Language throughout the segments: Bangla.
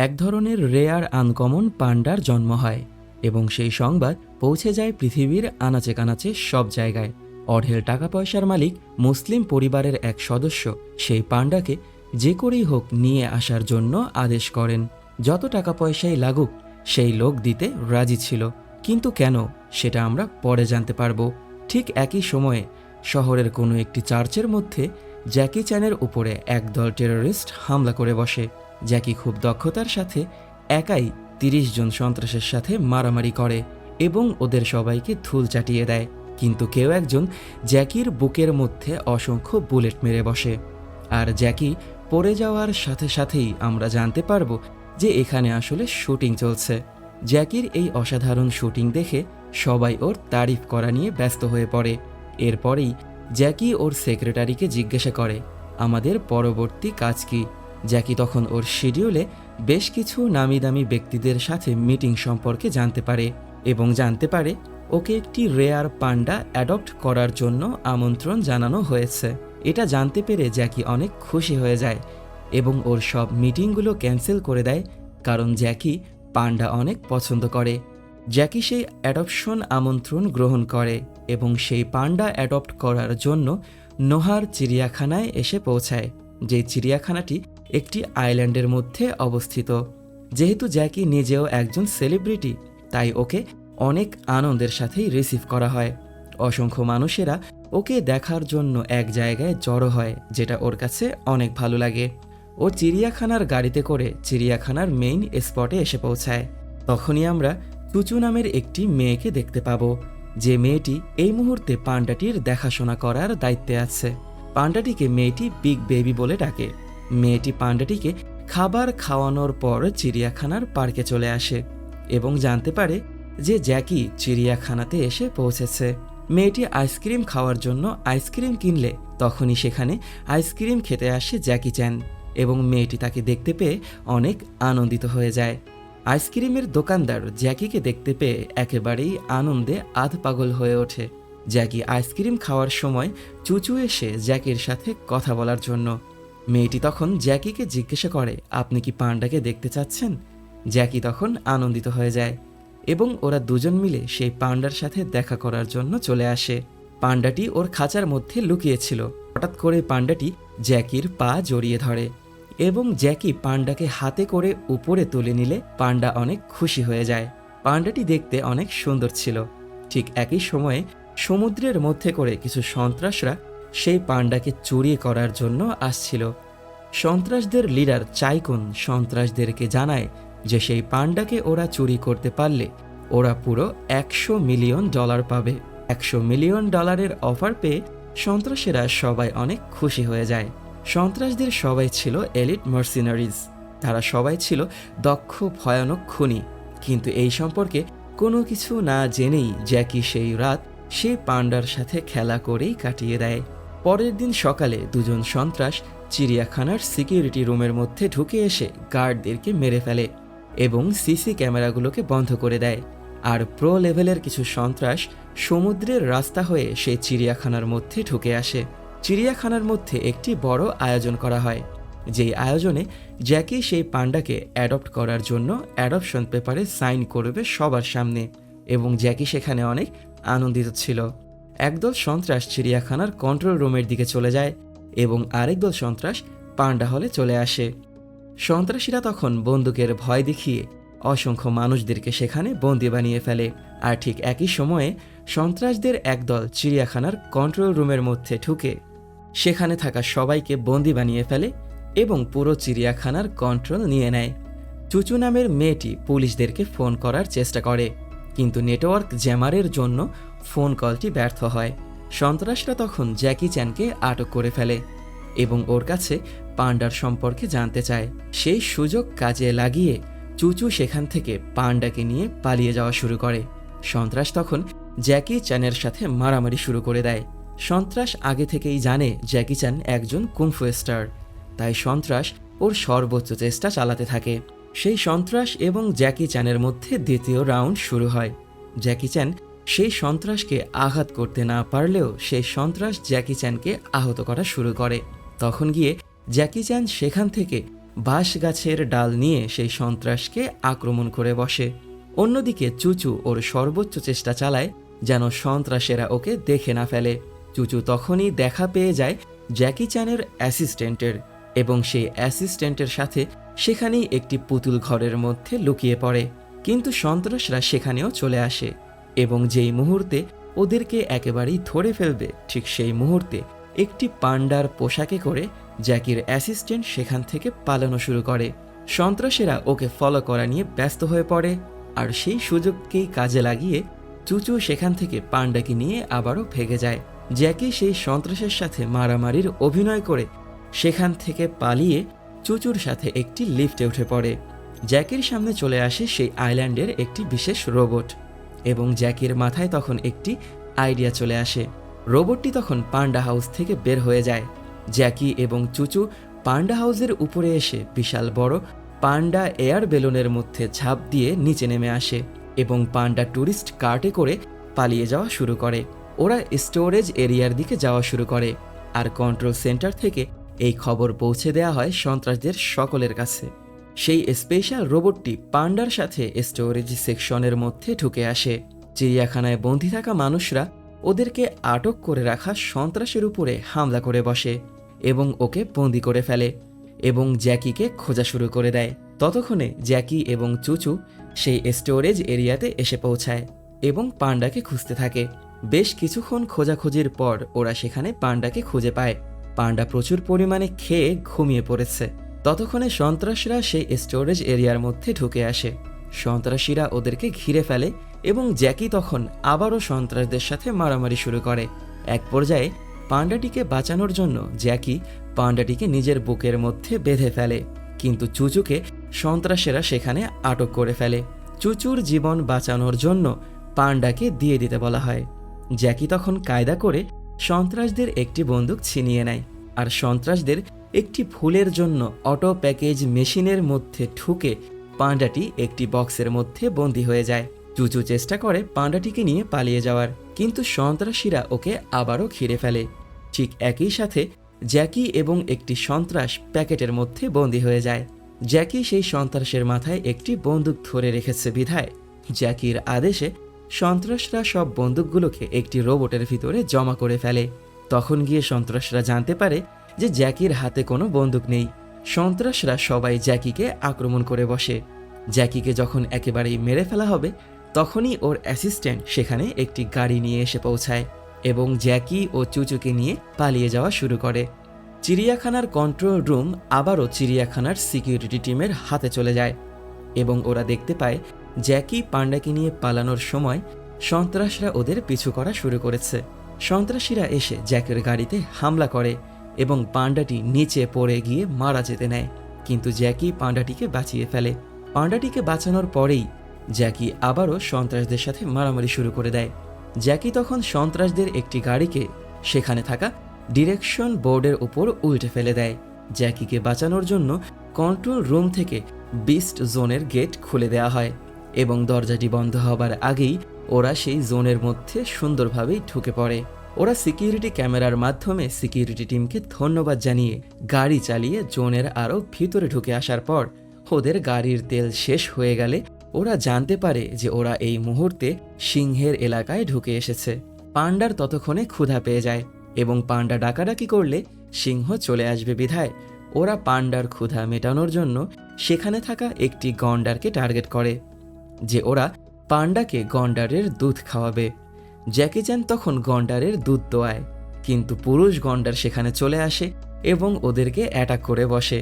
এক ধরনের রেয়ার আনকমন পান্ডার জন্ম হয় এবং সেই সংবাদ পৌঁছে যায় পৃথিবীর আনাচে কানাচে সব জায়গায়। অঢেল টাকা পয়সার মালিক মুসলিম পরিবারের এক সদস্য সেই পান্ডাকে যে করেই হোক নিয়ে আসার জন্য আদেশ করেন। যত টাকা পয়সাই লাগুক সেই লোক দিতে রাজি ছিল, কিন্তু কেন সেটা আমরা পরে জানতে পারবো। ঠিক একই সময়ে শহরের কোনো একটি চার্চের মধ্যে জ্যাকি চ্যানের উপরে একদল টেররিস্ট হামলা করে বসে। জ্যাকি খুব দক্ষতার সাথে একাই ৩০ জন সন্ত্রাসের সাথে মারামারি করে এবং ওদের সবাইকে ধুল চাটিয়ে দেয়, কিন্তু কেউ একজন জ্যাকির বুকের মধ্যে অসংখ্য বুলেট মেরে বসে। আর জ্যাকি পড়ে যাওয়ার সাথে সাথেই আমরা জানতে পারবো যে এখানে আসলে শুটিং চলছে। জ্যাকির এই অসাধারণ শুটিং দেখে সবাই ওর তারিফ করা নিয়ে ব্যস্ত হয়ে পড়ে। এরপরেই জ্যাকি ওর সেক্রেটারিকে জিজ্ঞাসা করে আমাদের পরবর্তী কাজ কি। জ্যাকি তখন ওর শিডিউলে বেশ কিছু নামি দামি ব্যক্তিদের সাথে মিটিং সম্পর্কে জানতে পারে এবং জানতে পারে ওকে একটি রেয়ার পান্ডা অ্যাডপ্ট করার জন্য আমন্ত্রণ জানানো হয়েছে। এটা জানতে পেরে জ্যাকি অনেক খুশি হয়ে যায় এবং ওর সব মিটিংগুলো ক্যান্সেল করে দেয়, কারণ জ্যাকি পান্ডা অনেক পছন্দ করে। জ্যাকি সেই অ্যাডপশন আমন্ত্রণ গ্রহণ করে এবং সেই পান্ডা অ্যাডপ্ট করার জন্য নোহার চিড়িয়াখানায় এসে পৌঁছায়, যে চিড়িয়াখানাটি একটি আইল্যান্ডের মধ্যে অবস্থিত। যেহেতু জ্যাকি নিজেও একজন সেলিব্রিটি, তাই ওকে অনেক আনন্দের সাথেই রিসিভ করা হয়। অসংখ্য মানুষেরা ওকে দেখার জন্য এক জায়গায় জড়ো হয়, যেটা ওর কাছে অনেক ভালো লাগে। ও চিড়িয়াখানার গাড়িতে করে চিড়িয়াখানার মেইন স্পটে এসে পৌঁছায়। তখনই আমরা চুচু নামের একটি মেয়েকে দেখতে পাবো, যে মেয়েটি এই মুহূর্তে পান্ডাটির দেখাশোনা করার দায়িত্বে আছে। পান্ডাটিকে মেয়েটি বিগ বেবি বলে ডাকে। মেয়েটি পান্ডাটিকে খাবার খাওয়ানোর পর চিড়িয়াখানার পার্কে চলে আসে এবং জানতে পারে যে জ্যাকি চিড়িয়াখানাতে এসে পৌঁছেছে। মেয়েটি আইসক্রিম খাওয়ার জন্য আইসক্রিম কিনলে তখনই সেখানে আইসক্রিম খেতে আসে জ্যাকি চ্যান এবং মেয়েটি তাকে দেখতে পেয়ে অনেক আনন্দিত হয়ে যায়। আইসক্রিমের দোকানদার জ্যাকিকে দেখতে পেয়ে একেবারেই আনন্দে আধ পাগল হয়ে ওঠে। জ্যাকি আইসক্রিম খাওয়ার সময় চুচু এসে জ্যাকির সাথে কথা বলার জন্য। মেয়েটি তখন জ্যাকিকে জিজ্ঞাসা করে আপনি কি পান্ডাকে দেখতে চাচ্ছেন। জ্যাকি তখন আনন্দিত হয়ে যায় এবং ওরা দুজন মিলে সেই পান্ডার সাথে দেখা করার জন্য চলে আসে। পান্ডাটি ওর খাঁচার মধ্যে লুকিয়েছিল। হঠাৎ করে পান্ডাটি জ্যাকির পা জড়িয়ে ধরে এবং জ্যাকি পান্ডাকে হাতে করে উপরে তুলে নিলে পান্ডা অনেক খুশি হয়ে যায়। পান্ডাটি দেখতে অনেক সুন্দর ছিল। ঠিক একই সময়ে সমুদ্রের মধ্যে করে কিছু সন্ত্রাসরা সেই পান্ডাকে চুরি করার জন্য আসছিল। সন্ত্রাসদের লিডার চাইকুন সন্ত্রাসদেরকে জানায় যে সেই পান্ডাকে ওরা চুরি করতে পারলে ওরা পুরো $100 মিলিয়ন পাবে। $100 মিলিয়ন অফার পেয়ে সন্ত্রাসীরা সবাই অনেক খুশি হয়ে যায়। সন্ত্রাসদের সবাই ছিল এলিট মার্সিনারিজ। তারা সবাই ছিল দক্ষ ভয়ানক খুনি, কিন্তু এই সম্পর্কে কোনো কিছু না জেনেই জ্যাকি সেই রাত সেই পান্ডার সাথে খেলা করেই কাটিয়ে দেয়। পরের দিন সকালে দুজন সন্ত্রাস চিড়িয়াখানার সিকিউরিটি রুমের মধ্যে ঢুকে এসে গার্ডদেরকে মেরে ফেলে এবং সিসি ক্যামেরাগুলোকে বন্ধ করে দেয়। আর প্রো লেভেলের কিছু সন্ত্রাস সমুদ্রের রাস্তা হয়ে সেই চিড়িয়াখানার মধ্যে ঢুকে আসে। চিড়িয়াখানার মধ্যে একটি বড় আয়োজন করা হয়, যেই আয়োজনে জ্যাকি সেই পান্ডাকে অ্যাডপ্ট করার জন্য অ্যাডপশন পেপারে সাইন করবে সবার সামনে এবং জ্যাকি সেখানে অনেক আনন্দিত ছিল। একদল সন্ত্রাস চিড়িয়াখানার কন্ট্রোল রুমের দিকে চলে যায় এবং আরেক দল সন্ত্রাস পান্ডা হলে চলে আসে। সন্ত্রাসীরা তখন বন্দুকের ভয় দেখিয়ে অসংখ্য মানুষদেরকে সেখানে বন্দি বানিয়ে ফেলে। আর ঠিক একই সময়ে সন্ত্রাসদের একদল চিড়িয়াখানার কন্ট্রোল রুমের মধ্যে ঢুকে সেখানে থাকা সবাইকে বন্দি বানিয়ে ফেলে এবং পুরো চিড়িয়াখানার কন্ট্রোল নিয়ে নেয়। চুচু নামের মেয়েটি পুলিশদেরকে ফোন করার চেষ্টা করে, কিন্তু নেটওয়ার্ক জ্যামারের জন্য ফোন কলটি ব্যর্থ হয়। সন্ত্রাসরা তখন জ্যাকি চ্যানকে আটক করে ফেলে এবং ওর কাছে পান্ডার সম্পর্কে জানতে চায়। সেই সুযোগ কাজে লাগিয়ে চুচু সেখান থেকে পান্ডাকে নিয়ে পালিয়ে যাওয়া শুরু করে। সন্ত্রাস তখন জ্যাকি চ্যানের সাথে মারামারি শুরু করে দেয়। সন্ত্রাস আগে থেকেই জানে জ্যাকি চ্যান একজন কুংফু স্টার, তাই সন্ত্রাস ওর সর্বোচ্চ চেষ্টা চালাতে থাকে। সেই সন্ত্রাস এবং জ্যাকি চ্যানের মধ্যে দ্বিতীয় রাউন্ড শুরু হয়। জ্যাকি চ্যান সেই সন্ত্রাসকে আঘাত করতে না পারলেও সেই সন্ত্রাস জ্যাকি চ্যানকে আহত করা শুরু করে। তখন গিয়ে জ্যাকি চ্যান সেখান থেকে বাঁশ গাছের ডাল নিয়ে সেই সন্ত্রাসকে আক্রমণ করে বসে। অন্যদিকে চুচু ওর সর্বোচ্চ চেষ্টা চালায় যেন সন্ত্রাসেরা ওকে দেখে না ফেলে। চুচু তখনই দেখা পেয়ে যায় জ্যাকি চ্যানের অ্যাসিস্ট্যান্টের, এবং সেই অ্যাসিস্ট্যান্টের সাথে সেখানেই একটি পুতুল ঘরের মধ্যে লুকিয়ে পড়ে। কিন্তু সন্ত্রাসরা সেখানেও চলে আসে, এবং যেই মুহূর্তে ওদেরকে একেবারেই ধরে ফেলবে ঠিক সেই মুহূর্তে একটি পান্ডার পোশাকে করে জ্যাকির অ্যাসিস্ট্যান্ট সেখান থেকে পালানো শুরু করে। সন্ত্রাসীরা ওকে ফলো করা নিয়ে ব্যস্ত হয়ে পড়ে, আর সেই সুযোগকেই কাজে লাগিয়ে চুচু সেখান থেকে পান্ডাকে নিয়ে আবারও ভেগে যায়। জ্যাকি সেই সন্ত্রাসের সাথে মারামারির অভিনয় করে সেখান থেকে পালিয়ে চুচুর সাথে একটি লিফটে উঠে পড়ে। জ্যাকির সামনে চলে আসে সেই আইল্যান্ডের একটি বিশেষ রোবট, এবং জ্যাকির মাথায় তখন একটি আইডিয়া চলে আসে। রোবটটি তখন পান্ডা হাউস থেকে বের হয়ে যায়। জ্যাকি এবং চুচু পান্ডা হাউসের উপরে এসে বিশাল বড় পান্ডা এয়ার বেলুনের মধ্যে ঝাঁপ দিয়ে নিচে নেমে আসে, এবং পান্ডা ট্যুরিস্ট কার্টে করে পালিয়ে যাওয়া শুরু করে। ওরা স্টোরেজ এরিয়ার দিকে যাওয়া শুরু করে, আর কন্ট্রোল সেন্টার থেকে এই খবর পৌঁছে দেওয়া হয় সন্ত্রাসদের সকলের কাছে। সেই স্পেশাল রোবটটি পান্ডার সাথে স্টোরেজ সেকশনের মধ্যে ঢুকে আসে। চিড়িয়াখানায় বন্দী থাকা মানুষরা ওদেরকে আটক করে রাখা সন্ত্রাসের উপরে হামলা করে বসে এবং ওকে বন্দি করে ফেলে, এবং জ্যাকিকে খোঁজা শুরু করে দেয়। ততক্ষণে জ্যাকি এবং চুচু সেই স্টোরেজ এরিয়াতে এসে পৌঁছায় এবং পান্ডাকে খুঁজতে থাকে। বেশ কিছুক্ষণ খোঁজাখুঁজির পর ওরা সেখানে পান্ডাকে খুঁজে পায়। পান্ডা প্রচুর পরিমাণে খেয়ে ঘুমিয়ে পড়েছে। ততক্ষণে সন্ত্রাসীরা সেই স্টোরেজ এরিয়ার মধ্যে ঢুকে আসে। সন্ত্রাসীরা ওদেরকে ঘিরে ফেলে, এবং জ্যাকি তখন আবারও সন্ত্রাসদের সাথে মারামারি শুরু করে। এক পর্যায়ে পান্ডাটিকে বাঁচানোর জন্য জ্যাকি পান্ডাটিকে নিজের বুকের মধ্যে বেঁধে ফেলে, কিন্তু চুচুকে সন্ত্রাসীরা সেখানে আটক করে ফেলে। চুচুর জীবন বাঁচানোর জন্য পান্ডাকে দিয়ে দিতে বলা হয়। জ্যাকি তখন কায়দা করে সন্ত্রাসদের একটি বন্দুক ছিনিয়ে নেয়, আর সন্ত্রাসদের একটি ভুলের জন্য অটো প্যাকেজ মেশিনের মধ্যে ঢুকে পান্ডাটি একটি বক্সের মধ্যে বন্দী হয়ে যায়। চুচু চেষ্টা করে পান্ডাটিকে নিয়ে পালিয়ে যাওয়ার, কিন্তু সন্ত্রাসীরা ওকে আবারও ঘিরে ফেলে। ঠিক একই সাথে জ্যাকি এবং একটি সন্ত্রাস প্যাকেটের মধ্যে বন্দী হয়ে যায়। জ্যাকি সেই সন্ত্রাসের মাথায় একটি বন্দুক ধরে রেখেছে বিধায় জ্যাকির আদেশে সন্ত্রাসরা সব বন্দুকগুলোকে একটি রোবটের ভিতরে জমা করে ফেলে। তখন গিয়ে সন্ত্রাসরা জানতে পারে যে জ্যাকির হাতে কোনো বন্দুক নেই। সন্ত্রাসরা সবাই জ্যাকিকে আক্রমণ করে বসে। জ্যাকিকে যখন একেবারেই মেরে ফেলা হবে, তখনই ওর অ্যাসিস্ট্যান্ট সেখানে একটি গাড়ি নিয়ে এসে পৌঁছায় এবং জ্যাকি ও চুচুকে নিয়ে পালিয়ে যাওয়া শুরু করে। চিড়িয়াখানার কন্ট্রোল রুম আবারও চিড়িয়াখানার সিকিউরিটি টিমের হাতে চলে যায়, এবং ওরা দেখতে পায় জ্যাকি পান্ডাকে নিয়ে পালানোর সময় সন্ত্রাসরা ওদের পিছু করা শুরু করেছে। সন্ত্রাসীরা এসে জ্যাকের গাড়িতে হামলা করে এবং পান্ডাটি নিচে পড়ে গিয়ে মারা যেতে নেয়, কিন্তু জ্যাকি পান্ডাটিকে বাঁচিয়ে ফেলে। পান্ডাটিকে বাঁচানোর পরেই জ্যাকি আবারও সন্ত্রাসদের সাথে মারামারি শুরু করে দেয়। জ্যাকি তখন সন্ত্রাসদের একটি গাড়িকে সেখানে থাকা ডিরেকশন বোর্ডের উপর উল্টে ফেলে দেয়। জ্যাকিকে বাঁচানোর জন্য কন্ট্রোল রুম থেকে বিস্ট জোনের গেট খুলে দেওয়া হয়, এবং দরজাটি বন্ধ হবার আগেই ওরা সেই জোনের মধ্যে সুন্দরভাবেই ঢুকে পড়ে। ওরা সিকিউরিটি ক্যামেরার মাধ্যমে সিকিউরিটি টিমকে ধন্যবাদ জানিয়ে গাড়ি চালিয়ে জোনের আরও ভিতরে ঢুকে আসার পর ওদের গাড়ির তেল শেষ হয়ে গেলে ওরা জানতে পারে যে ওরা এই মুহূর্তে সিংহের এলাকায় ঢুকে এসেছে। পান্ডার ততক্ষণে ক্ষুধা পেয়ে যায়, এবং পান্ডা ডাকাডাকি করলে সিংহ চলে আসবে বিধায় ওরা পান্ডার ক্ষুধা মেটানোর জন্য সেখানে থাকা একটি গন্ডারকে টার্গেট করে যে ওরা পান্ডাকে গন্ডারের দুধ খাওয়াবে। জ্যাকি চ্যান তখন গন্ডারের দুধ দোয়ায়, কিন্তু পুরুষ গন্ডার সেখানে চলে আসে এবং ওদেরকে অ্যাটাক করে বসে।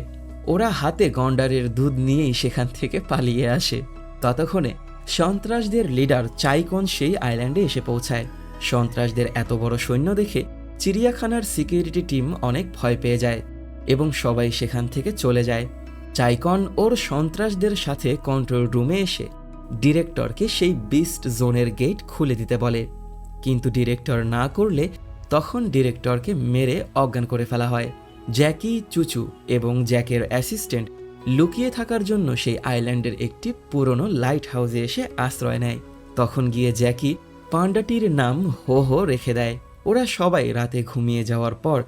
ওরা হাতে গন্ডারের দুধ নিয়েই সেখান থেকে পালিয়ে আসে। ততক্ষণে সন্ত্রাসদের লিডার চাইকন সেই আইল্যান্ডে এসে পৌঁছায়। সন্ত্রাসদের এত বড় সৈন্য দেখে চিড়িয়াখানার সিকিউরিটি টিম অনেক ভয় পেয়ে যায় এবং সবাই সেখান থেকে চলে যায়। চাইকন ওর সন্ত্রাসদের সাথে কন্ট্রোল রুমে এসে ডিরেক্টরকে সেই বিস্ট জোনের গেট খুলে দিতে বলে, কিন্তু ডিরেক্টর না করলে তখন ডিরেক্টরকে মেরে অজ্ঞান করে ফেলা হয়। জ্যাকি, চুচু এবং জ্যাকের অ্যাসিস্ট্যান্ট লুকিয়ে থাকার জন্য সেই আইল্যান্ডের একটি পুরনো লাইট হাউসে এসে আশ্রয় নেয়। তখন গিয়ে জ্যাকি পান্ডাটির নাম হো হো রেখে দেয়। ওরা সবাই রাতে ঘুমিয়ে যাওয়ার পর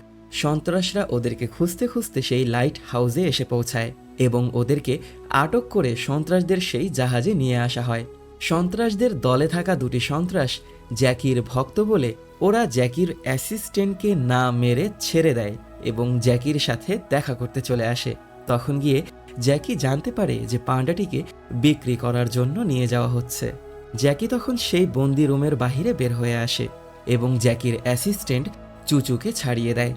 সন্ত্রাসরা ওদেরকে খুঁজতে খুঁজতে সেই লাইট হাউসে এসে পৌঁছায় এবং ওদেরকে আটক করে সন্ত্রাসদের সেই জাহাজে নিয়ে আসা হয়। সন্ত্রাসদের দলে থাকা দুটি সন্ত্রাস জ্যাকির ভক্ত বলে ওরা জ্যাকির অ্যাসিস্ট্যান্টকে না মেরে ছেড়ে দেয় এবং জ্যাকির সাথে দেখা করতে চলে আসে। তখন গিয়ে জ্যাকি জানতে পারে যে পান্ডাটিকে বিক্রি করার জন্য নিয়ে যাওয়া হচ্ছে। জ্যাকি তখন সেই বন্দি রুমের বাহিরে বের হয়ে আসে এবং জ্যাকির অ্যাসিস্ট্যান্ট চুচুকে ছাড়িয়ে দেয়।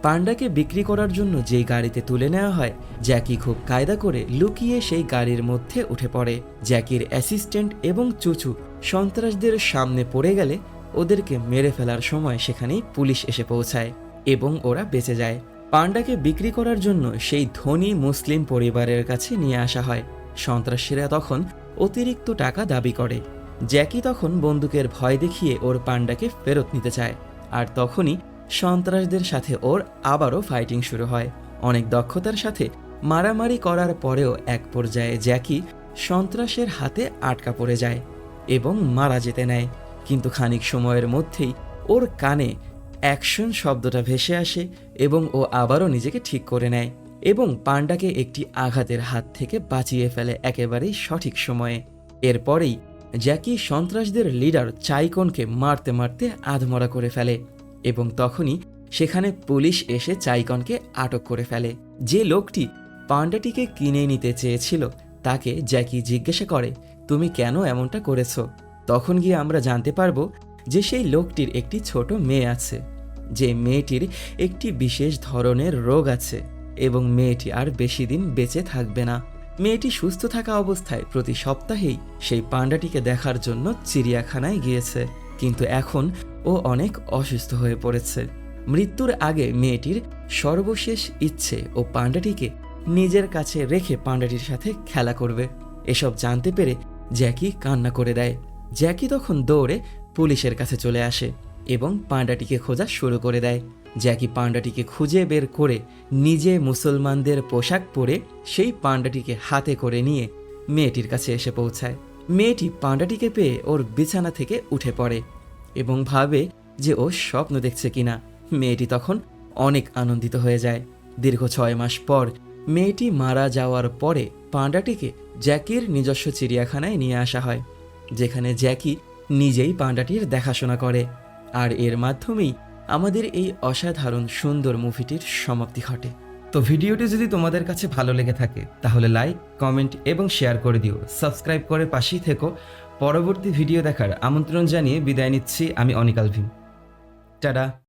পান্ডাকে বিক্রি করার জন্য যেই গাড়িতে তুলে নেওয়া হয়, জ্যাকি খুব কায়দা করে লুকিয়ে সেই গাড়ির মধ্যে উঠে পড়ে। জ্যাকির অ্যাসিস্ট্যান্ট এবং চুচু সন্ত্রাসদের সামনে পড়ে গেলে ওদেরকে মেরে ফেলার সময় সেখানেই পুলিশ এসে পৌঁছায় এবং ওরা বেঁচে যায়। পান্ডাকে বিক্রি করার জন্য সেই ধনী মুসলিম পরিবারের কাছে নিয়ে আসা হয়। সন্ত্রাসীরা তখন অতিরিক্ত টাকা দাবি করে। জ্যাকি তখন বন্দুকের ভয় দেখিয়ে ওর পান্ডাকে ফেরত নিতে চায়, আর তখনই সন্ত্রাসদের সাথে ওর আবারও ফাইটিং শুরু হয়। অনেক দক্ষতার সাথে মারামারি করার পরেও এক পর্যায়ে জ্যাকি সন্ত্রাসের হাতে আটকা পড়ে যায় এবং মারা যেতে নেয়। কিন্তু খানিক সময়ের মধ্যেই ওর কানে অ্যাকশন শব্দটা ভেসে আসে এবং ও আবারও নিজেকে ঠিক করে নেয় এবং পান্ডাকে একটি আঘাতের হাত থেকে বাঁচিয়ে ফেলে একেবারেই সঠিক সময়ে। এরপরেই জ্যাকি সন্ত্রাসদের লিডার চাইকনকে মারতে মারতে আধমরা করে ফেলে এবং তখনই সেখানে পুলিশ এসে চাইকনকে আটক করে ফেলে। যে লোকটি পান্ডাটিকে কিনে নিতে চেয়েছিল তাকে জ্যাকি জিজ্ঞাসা করে, তুমি কেন এমনটা করেছো? তখন গিয়ে আমরা জানতে পারবো যে সেই লোকটির একটি ছোট মেয়ে আছে, যে মেয়েটির একটি বিশেষ ধরনের রোগ আছে এবং মেয়েটি আর বেশি দিন বেঁচে থাকবে না। মেয়েটি সুস্থ থাকা অবস্থায় প্রতি সপ্তাহেই সেই পান্ডাটিকে দেখার জন্য চিড়িয়াখানায় গিয়েছে, কিন্তু এখন ও অনেক অসুস্থ হয়ে পড়েছে। মৃত্যুর আগে মেয়েটির সর্বশেষ ইচ্ছে ও পান্ডাটিকে নিজের কাছে রেখে পান্ডাটির সাথে খেলা করবে। এসব জানতে পেরে জ্যাকি কান্না করে দেয়। জ্যাকি তখন দৌড়ে পুলিশের কাছে চলে আসে এবং পান্ডাটিকে খোঁজা শুরু করে দেয়। জ্যাকি পান্ডাটিকে খুঁজে বের করে নিজে মুসলমানদের পোশাক পরে সেই পান্ডাটিকে হাতে করে নিয়ে মেয়েটির কাছে এসে পৌঁছায়। মেয়েটি পান্ডাটিকে পেয়ে ওর বিছানা থেকে উঠে পড়ে এবং ভাবে যে ও স্বপ্ন দেখছে কিনা। মেয়েটি তখন অনেক আনন্দিত হয়ে যায়। দীর্ঘ 6 মাস পর মেয়েটি মারা যাওয়ার পরে পান্ডাটিকে জ্যাকির নিজস্ব চিড়িয়াখানায় নিয়ে আসা হয়, যেখানে জ্যাকি নিজেই পান্ডাটির দেখাশোনা করে। আর এর মাধ্যমেই আমাদের এই অসাধারণ সুন্দর মুভিটির সমাপ্তি ঘটে। তো ভিডিওটি যদি তোমাদের কাছে ভালো লেগে থাকে তাহলে লাইক, কমেন্ট এবং শেয়ার করে দিও। সাবস্ক্রাইব করে পাশেই থেকো। পরবর্তী ভিডিও দেখার আমন্ত্রণ জানিয়ে বিদায় নিচ্ছি আমি অনিক আলভিন। টাটা।